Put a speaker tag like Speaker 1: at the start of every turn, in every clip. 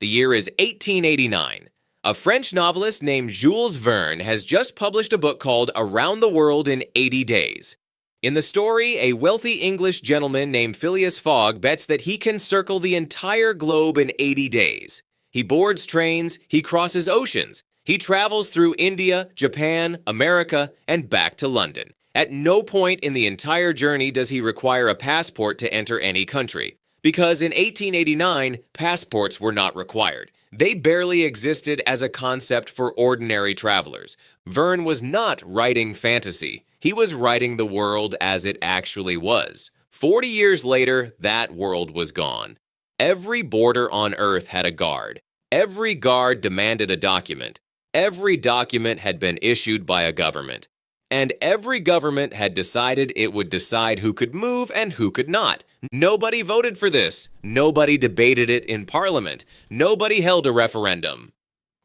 Speaker 1: The year is 1889. A French novelist named Jules Verne has just published a book called Around the World in 80 Days. In the story, a wealthy English gentleman named Phileas Fogg bets that he can circle the entire globe in 80 days. He boards trains, he crosses oceans, he travels through India, Japan, America, and back to London. At no point in the entire journey does he require a passport to enter any country, because in 1889, passports were not required. They barely existed as a concept for ordinary travelers. Verne was not writing fantasy. He was writing the world as it actually was. 40 years later, that world was gone. Every border on Earth had a guard. Every guard demanded a document. Every document had been issued by a government. And every government had decided it would decide who could move and who could not. Nobody voted for this. Nobody debated it in Parliament. Nobody held a referendum.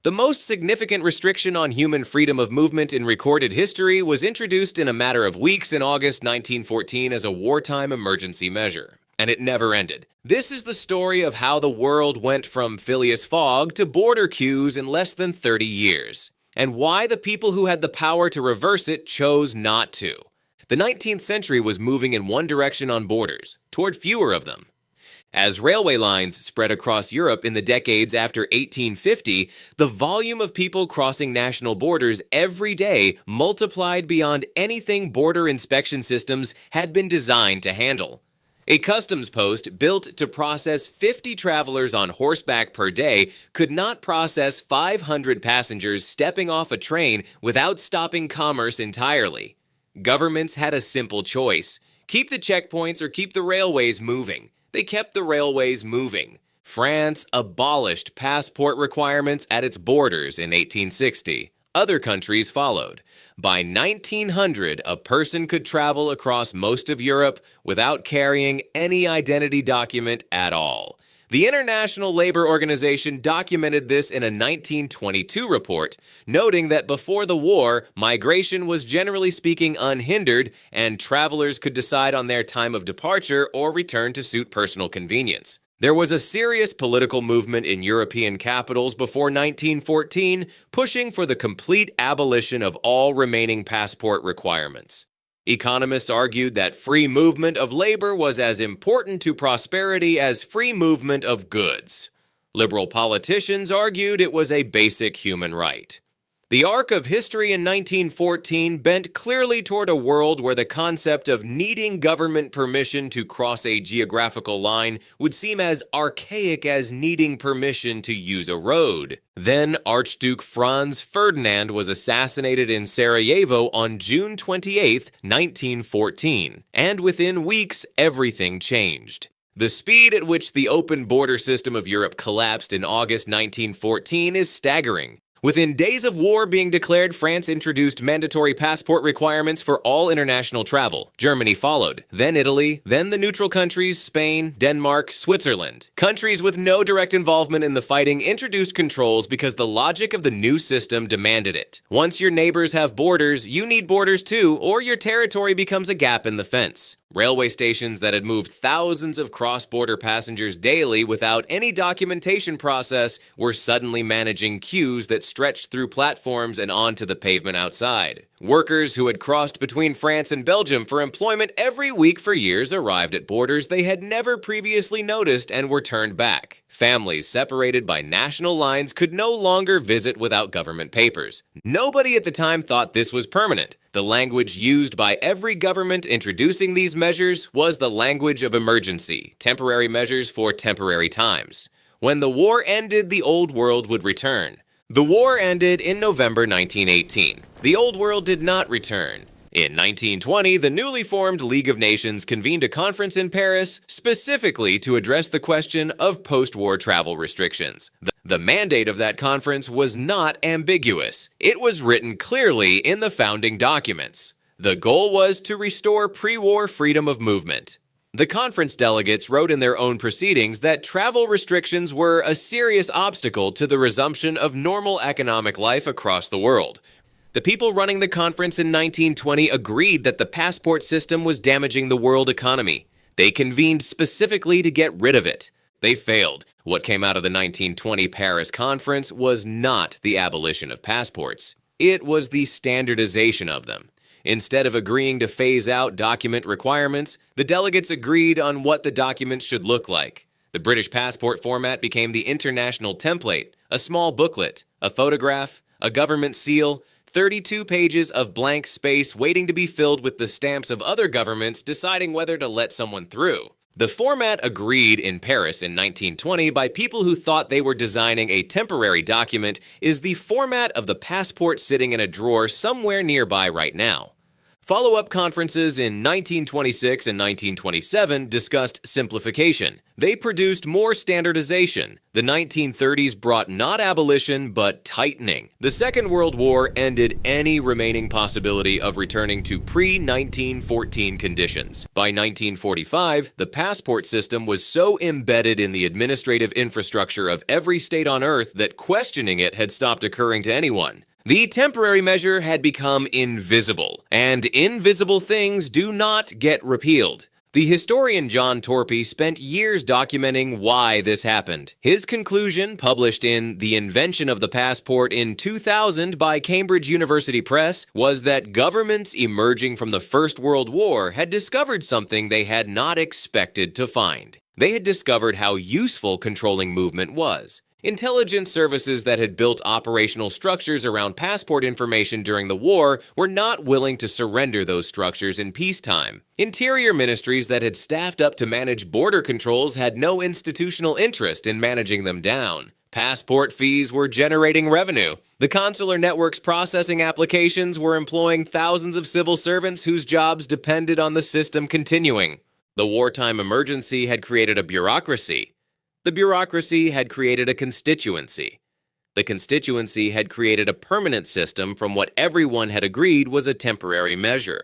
Speaker 1: The most significant restriction on human freedom of movement in recorded history was introduced in a matter of weeks in August 1914 as a wartime emergency measure. And it never ended. This is the story of how the world went from Phileas Fogg to border queues in less than 30 years. And why the people who had the power to reverse it chose not to. The 19th century was moving in one direction on borders, toward fewer of them. As railway lines spread across Europe in the decades after 1850, the volume of people crossing national borders every day multiplied beyond anything border inspection systems had been designed to handle. A customs post built to process 50 travelers on horseback per day could not process 500 passengers stepping off a train without stopping commerce entirely. Governments had a simple choice: keep the checkpoints or keep the railways moving. They kept the railways moving. France abolished passport requirements at its borders in 1860. Other countries followed. By 1900, a person could travel across most of Europe without carrying any identity document at all. The International Labor Organization documented this in a 1922 report, noting that before the war, migration was generally speaking unhindered, and travelers could decide on their time of departure or return to suit personal convenience. There was a serious political movement in European capitals before 1914, pushing for the complete abolition of all remaining passport requirements. Economists argued that free movement of labor was as important to prosperity as free movement of goods. Liberal politicians argued it was a basic human right. The arc of history in 1914 bent clearly toward a world where the concept of needing government permission to cross a geographical line would seem as archaic as needing permission to use a road. Then Archduke Franz Ferdinand was assassinated in Sarajevo on June 28, 1914, and within weeks everything changed. The speed at which the open border system of Europe collapsed in August 1914 is staggering. Within days of war being declared, France introduced mandatory passport requirements for all international travel. Germany followed, then Italy, then the neutral countries, Spain, Denmark, Switzerland. Countries with no direct involvement in the fighting introduced controls because the logic of the new system demanded it. Once your neighbors have borders, you need borders too, or your territory becomes a gap in the fence. Railway stations that had moved thousands of cross-border passengers daily without any documentation process were suddenly managing queues that stretched through platforms and onto the pavement outside. Workers who had crossed between France and Belgium for employment every week for years arrived at borders they had never previously noticed and were turned back. Families separated by national lines could no longer visit without government papers. Nobody at the time thought this was permanent. The language used by every government introducing these measures was the language of emergency, temporary measures for temporary times. When the war ended, the old world would return. The war ended in November 1918. The old world did not return. In 1920, the newly formed League of Nations convened a conference in Paris specifically to address the question of post-war travel restrictions. The mandate of that conference was not ambiguous. It was written clearly in the founding documents. The goal was to restore pre-war freedom of movement. The conference delegates wrote in their own proceedings that travel restrictions were a serious obstacle to the resumption of normal economic life across the world. The people running the conference in 1920 agreed that the passport system was damaging the world economy. They convened specifically to get rid of it. They failed. What came out of the 1920 Paris Conference was not the abolition of passports. It was the standardization of them. Instead of agreeing to phase out document requirements, the delegates agreed on what the documents should look like. The British passport format became the international template, a small booklet, a photograph, a government seal, 32 pages of blank space waiting to be filled with the stamps of other governments deciding whether to let someone through. The format agreed in Paris in 1920 by people who thought they were designing a temporary document is the format of the passport sitting in a drawer somewhere nearby right now. Follow-up conferences in 1926 and 1927 discussed simplification. They produced more standardization. The 1930s brought not abolition, but tightening. The Second World War ended any remaining possibility of returning to pre-1914 conditions. By 1945, the passport system was so embedded in the administrative infrastructure of every state on Earth that questioning it had stopped occurring to anyone. The temporary measure had become invisible, and invisible things do not get repealed. The historian John Torpy spent years documenting why this happened. His conclusion, published in The Invention of the Passport in 2000 by Cambridge University Press, was that governments emerging from the First World War had discovered something they had not expected to find. They had discovered how useful controlling movement was. Intelligence services that had built operational structures around passport information during the war were not willing to surrender those structures in peacetime. Interior ministries that had staffed up to manage border controls had no institutional interest in managing them down. Passport fees were generating revenue. The consular networks processing applications were employing thousands of civil servants whose jobs depended on the system continuing. The wartime emergency had created a bureaucracy. The bureaucracy had created a constituency. The constituency had created a permanent system from what everyone had agreed was a temporary measure.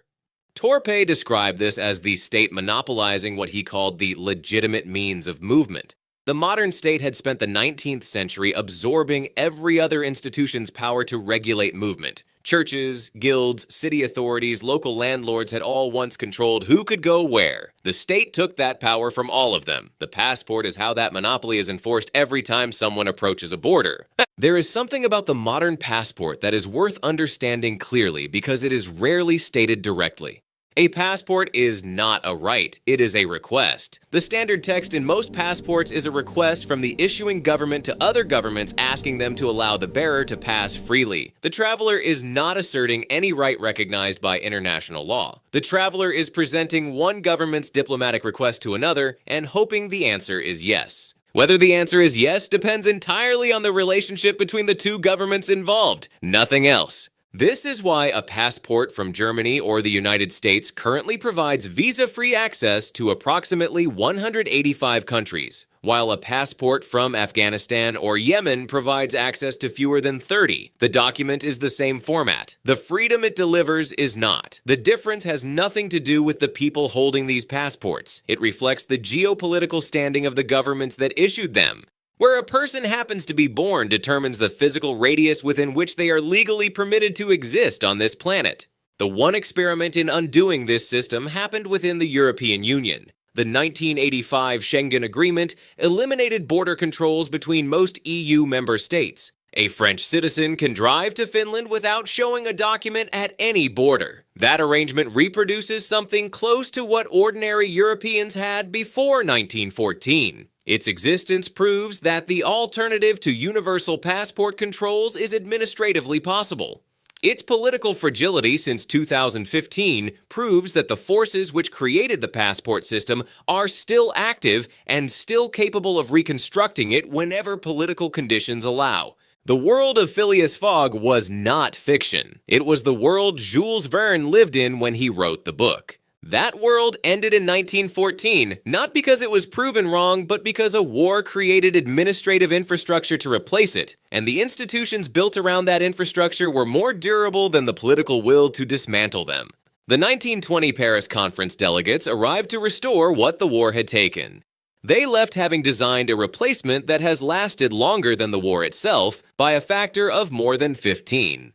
Speaker 1: Torpy described this as the state monopolizing what he called the legitimate means of movement. The modern state had spent the 19th century absorbing every other institution's power to regulate movement. Churches, guilds, city authorities, local landlords had all once controlled who could go where. The state took that power from all of them. The passport is how that monopoly is enforced every time someone approaches a border. There is something about the modern passport that is worth understanding clearly because it is rarely stated directly. A passport is not a right, it is a request. The standard text in most passports is a request from the issuing government to other governments asking them to allow the bearer to pass freely. The traveler is not asserting any right recognized by international law. The traveler is presenting one government's diplomatic request to another and hoping the answer is yes. Whether the answer is yes depends entirely on the relationship between the two governments involved, nothing else. This is why a passport from Germany or the United States currently provides visa-free access to approximately 185 countries, while a passport from Afghanistan or Yemen provides access to fewer than 30. The document is the same format. The freedom it delivers is not. The difference has nothing to do with the people holding these passports. It reflects the geopolitical standing of the governments that issued them. Where a person happens to be born determines the physical radius within which they are legally permitted to exist on this planet. The one experiment in undoing this system happened within the European Union. The 1985 Schengen Agreement eliminated border controls between most EU member states. A French citizen can drive to Finland without showing a document at any border. That arrangement reproduces something close to what ordinary Europeans had before 1914. Its existence proves that the alternative to universal passport controls is administratively possible. Its political fragility since 2015 proves that the forces which created the passport system are still active and still capable of reconstructing it whenever political conditions allow. The world of Phileas Fogg was not fiction. It was the world Jules Verne lived in when he wrote the book. That world ended in 1914, not because it was proven wrong, but because a war created administrative infrastructure to replace it, and the institutions built around that infrastructure were more durable than the political will to dismantle them. The 1920 Paris Conference delegates arrived to restore what the war had taken. They left having designed a replacement that has lasted longer than the war itself by a factor of more than 15.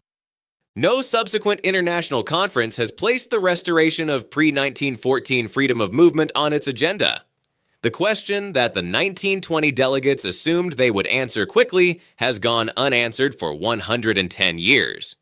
Speaker 1: No subsequent international conference has placed the restoration of pre-1914 freedom of movement on its agenda. The question that the 1920 delegates assumed they would answer quickly has gone unanswered for 110 years.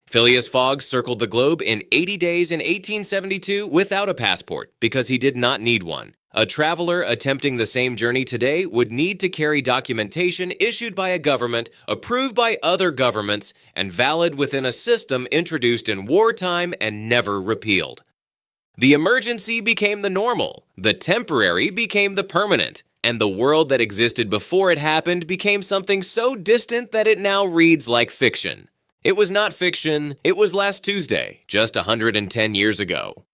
Speaker 1: Phileas Fogg circled the globe in 80 days in 1872 without a passport because he did not need one. A traveler attempting the same journey today would need to carry documentation issued by a government, approved by other governments, and valid within a system introduced in wartime and never repealed. The emergency became the normal, the temporary became the permanent, and the world that existed before it happened became something so distant that it now reads like fiction. It was not fiction, it was last Tuesday, just 110 years ago.